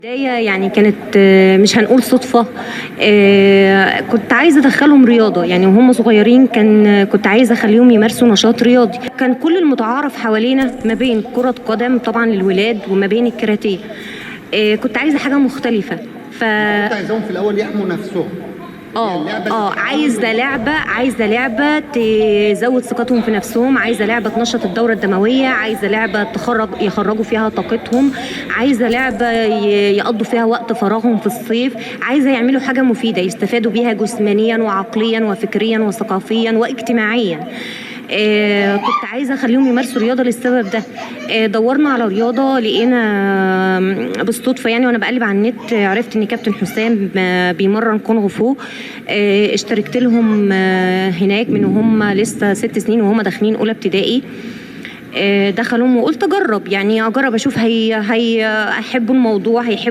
بداية يعني كانت مش هنقول صدفة. كنت عايزة أدخلهم رياضة، يعني وهم صغيرين كنت عايزة أخليهم يمارسوا نشاط رياضي. كان كل المتعارف حوالينا ما بين كرة قدم طبعا للولاد وما بين الكاراتيه. كنت عايزة حاجة مختلفة. كنت عايزاهم في الاول يحموا نفسهم. عايزه لعبه تزود ثقتهم في نفسهم، عايزه لعبه تنشط الدوره الدمويه، عايزه لعبه يخرجوا فيها طاقتهم، عايزه لعبه يقضوا فيها وقت فراغهم في الصيف، عايزه يعملوا حاجه مفيده يستفادوا بيها جسمانيا وعقليا وفكريا وثقافيا واجتماعيا. كنت عايزه اخليهم يمارسوا رياضه للسبب ده. دورنا على رياضه، لقينا بالصدفه يعني وانا بقلب على النت عرفت ان كابتن حسام بيمرن كونغ فو. اشتركت لهم هناك من وهم لسه 6 سنين وهم داخلين اولى ابتدائي. دخلهم وقلت اجرب، يعني اجرب اشوف هيحبوا الموضوع، هيحبوا